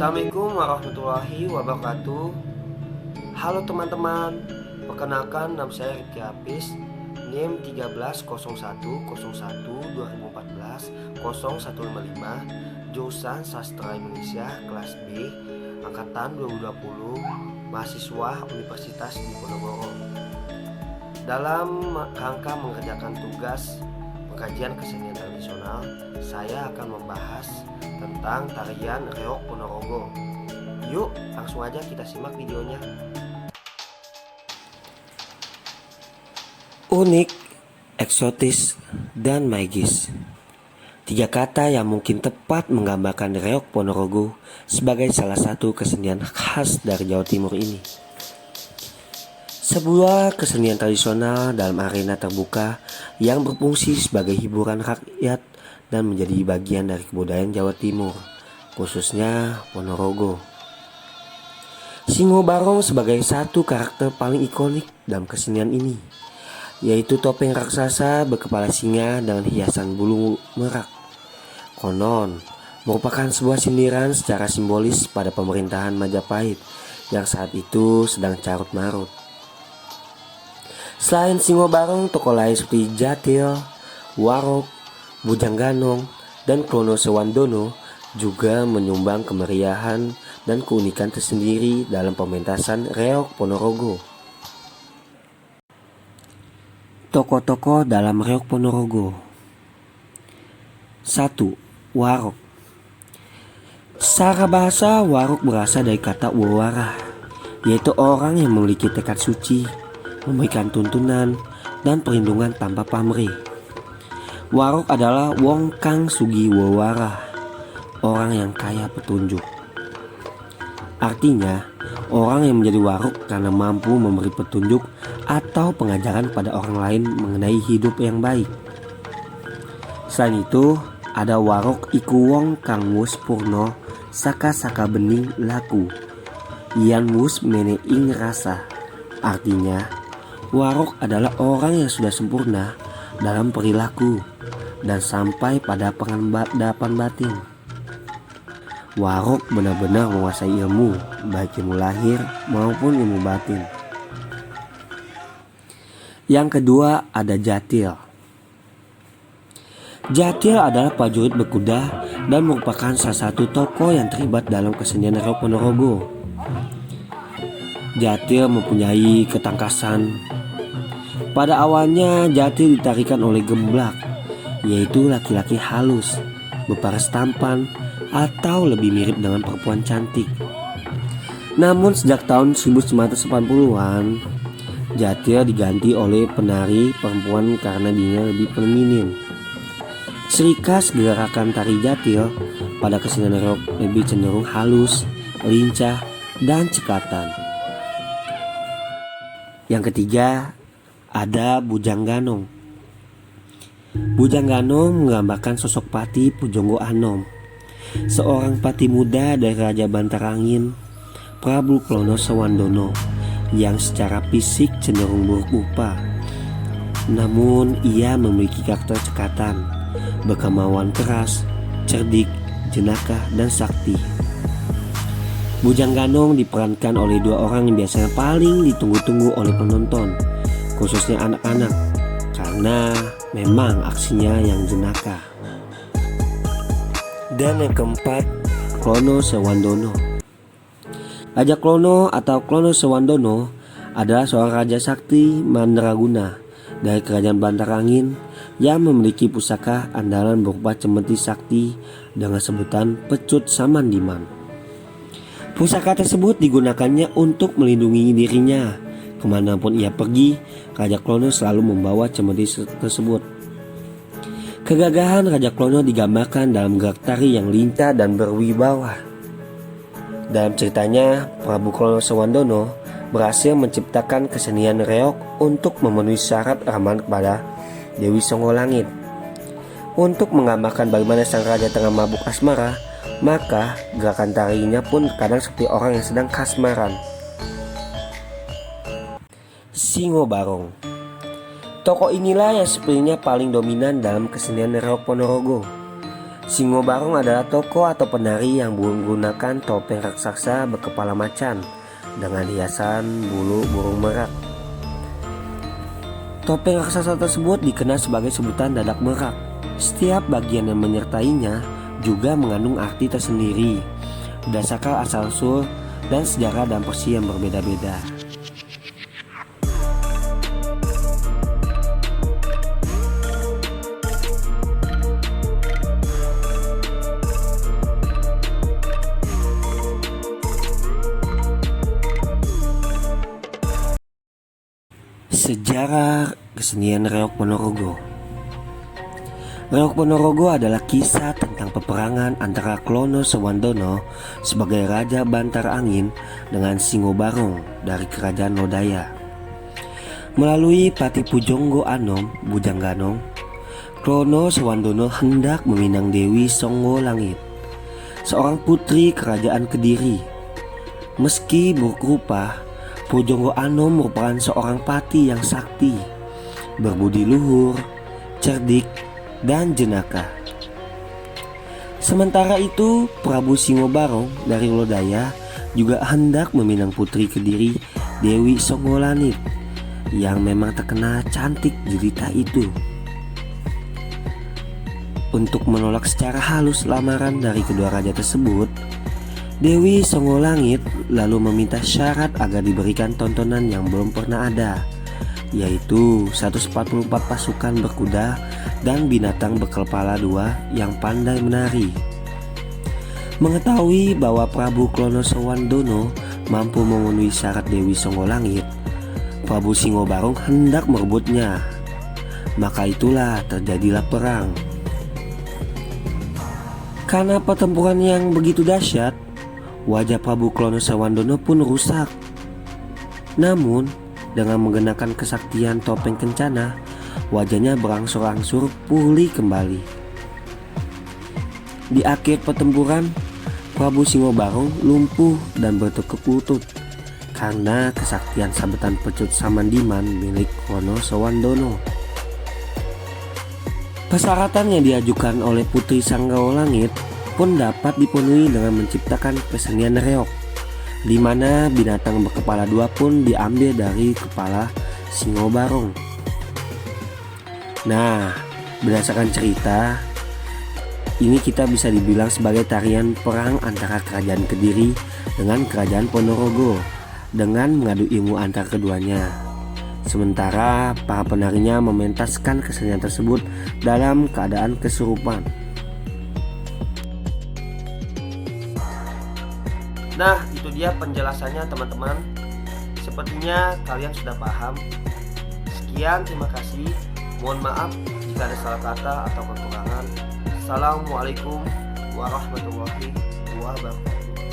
Assalamualaikum warahmatullahi wabarakatuh. Halo teman-teman, perkenalkan nama saya Rifki Hafiz, NIM 1301012014 jurusan Sastra Indonesia kelas B, angkatan 2020, mahasiswa Universitas Diponegoro. Dalam rangka mengerjakan tugas pengkajian kesenian tradisional, saya akan membahas tentang tarian Reog Ponorogo. Yuk, langsung aja kita simak videonya. Unik, eksotis, dan magis. Tiga kata yang mungkin tepat menggambarkan Reog Ponorogo sebagai salah satu kesenian khas dari Jawa Timur ini. Sebuah kesenian tradisional dalam arena terbuka yang berfungsi sebagai hiburan rakyat dan menjadi bagian dari kebudayaan Jawa Timur, khususnya Ponorogo. Singo Barong sebagai satu karakter paling ikonik dalam kesenian ini, yaitu topeng raksasa berkepala singa dengan hiasan bulu merak. Konon merupakan sebuah sindiran secara simbolis pada pemerintahan Majapahit yang saat itu sedang carut marut. Selain Singo Barong, tokoh lain seperti Jatil, Warog, Bujang Ganong, dan Klono Sewandono juga menyumbang kemeriahan dan keunikan tersendiri dalam pementasan Reog Ponorogo. Tokoh-tokoh dalam Reog Ponorogo. 1. Warog. Secara bahasa, warog berasal dari kata wawara, yaitu orang yang memiliki tekad suci, memberikan tuntunan dan perlindungan tanpa pamrih. Warog adalah wong kang sugi wawara, orang yang kaya petunjuk. Artinya, orang yang menjadi warog karena mampu memberi petunjuk atau pengajaran pada orang lain mengenai hidup yang baik. Selain itu, ada warog iku wong kang wus purno saka bening laku, ian wus mene ing rasa. Artinya, warog adalah orang yang sudah sempurna dalam perilaku dan sampai pada penghadapan batin. Warog benar-benar menguasai ilmu, baik ilmu lahir maupun ilmu batin. Yang kedua ada Jatil. Jatil adalah prajurit berkuda dan merupakan salah satu tokoh yang terlibat dalam kesenian Reog Ponorogo. Jatil mempunyai ketangkasan. Pada awalnya Jatil ditarikan oleh gemblak, yaitu laki-laki halus, berparas tampan, atau lebih mirip dengan perempuan cantik. Namun sejak tahun 1980-an, Jatil diganti oleh penari perempuan karena dirinya lebih feminin. Ciri khas gerakan tari Jatil pada kesenian Reog lebih cenderung halus, lincah, dan cekatan. Yang ketiga ada Bujang Ganong. Bujang Ganong menggambarkan sosok Pati Pujonggo Anom, seorang pati muda dari Raja Bantarangin, Prabu Klono Sewandono, yang secara fisik cenderung buruk rupa. Namun ia memiliki karakter cekatan, berkemauan keras, cerdik, jenaka, dan sakti. Bujang Ganong diperankan oleh dua orang yang biasanya paling ditunggu-tunggu oleh penonton, khususnya anak-anak, karena memang aksinya yang jenaka. Dan yang keempat, Klono Sewandono. Raja Klono atau Klono Sewandono adalah seorang raja sakti mandraguna dari kerajaan Bantarangin yang memiliki pusaka andalan berupa cemeti sakti dengan sebutan Pecut Samandiman. Pusaka tersebut digunakannya untuk melindungi dirinya. Kemanapun ia pergi, Raja Klono selalu membawa cemeti tersebut. Kegagahan Raja Klono digambarkan dalam gerak tari yang lincah dan berwibawa. Dalam ceritanya, Prabu Klono Sewandono berhasil menciptakan kesenian reog untuk memenuhi syarat ramalan kepada Dewi Songgolangit. Untuk menggambarkan bagaimana sang raja tengah mabuk asmara, maka gerakan tarinya pun kadang seperti orang yang sedang kasmaran. Singo Barong. Tokoh inilah yang sepertinya paling dominan dalam kesenian Reog Ponorogo. Singo Barong adalah tokoh atau penari yang menggunakan topeng raksasa berkepala macan dengan hiasan bulu burung merak. Topeng raksasa tersebut dikenal sebagai sebutan dadak merak. Setiap bagian yang menyertainya juga mengandung arti tersendiri berdasarkan asal-usul dan sejarah dan versi yang berbeda-beda. Sejarah kesenian Reok Ponorogo. Reok Ponorogo adalah kisah tentang peperangan antara Klono Sewandono sebagai Raja Bantar Angin dengan Singo Barong dari Kerajaan Lodaya. Melalui Pati Pujonggo Anom Bujangganong, Klono Sewandono hendak meminang Dewi Songo Langit, seorang putri Kerajaan Kediri. Meski buruk rupa, Pujonggo Anom merupakan seorang pati yang sakti, berbudi luhur, cerdik, dan jenaka. Sementara itu, Prabu Singo Barong dari Lodaya juga hendak meminang putri Kediri Dewi Songo Langit yang memang terkenal cantik jelita itu. Untuk menolak secara halus lamaran dari kedua raja tersebut, Dewi Songo Langit lalu meminta syarat agar diberikan tontonan yang belum pernah ada, yaitu 144 pasukan berkuda dan binatang berkepala dua yang pandai menari. Mengetahui bahwa Prabu Klono Sewandono mampu memenuhi syarat Dewi Songo Langit, Prabu Singo Barong hendak merebutnya. Maka itulah terjadilah perang. Karena pertempuran yang begitu dahsyat, wajah Prabu Klono Sewandono pun rusak. Namun, dengan menggunakan kesaktian topeng kencana, wajahnya berangsur-angsur pulih kembali. Di akhir pertempuran, Prabu Singo Barong lumpuh dan bertekuk lutut karena kesaktian sabetan pecut Samandiman milik Klono Sewandono. Persyaratan yang diajukan oleh Putri Sanggau Langit pun dapat dipenuhi dengan menciptakan kesenian reok, di mana binatang berkepala dua pun diambil dari kepala Singo Barong. Nah, berdasarkan cerita ini kita bisa dibilang sebagai tarian perang antara Kerajaan Kediri dengan Kerajaan Ponorogo dengan mengadu ilmu antar keduanya. Sementara para penarinya mementaskan kesenian tersebut dalam keadaan kesurupan. Nah, itu dia penjelasannya teman-teman. Sepertinya kalian sudah paham. Sekian, terima kasih. Mohon maaf jika ada salah kata atau kekurangan. Assalamualaikum warahmatullahi wabarakatuh.